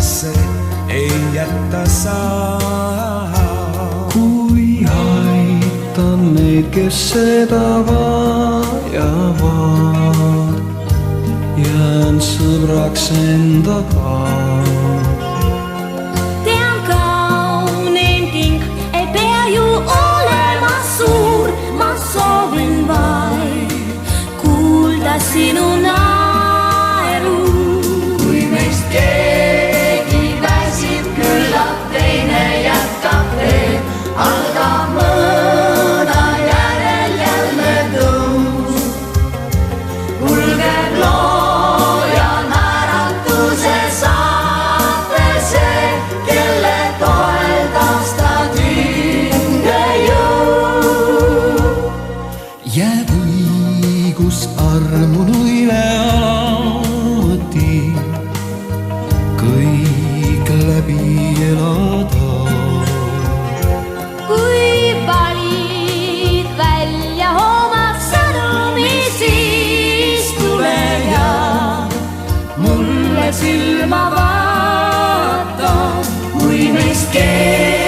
hädasse ei jätta saa. Kui aitan neid, kes seda vajavad, jään sõbraks endaga. Tean kauneim king ei pea ju olema suur, ma soovin vaid kuulda sinu naeru. Kui meist keegi väsib, küllap teine jätkab teed, algab mõõna järel jälle tõus. Kulgeb looja naeratuse saate see, kelle toel taastad hinge jõu. Jääb õigus armunuile alati kõik läbi elada. Kui valid välja oma sõnumi, siis tule ja mulle silma vaata. Kui meist keegi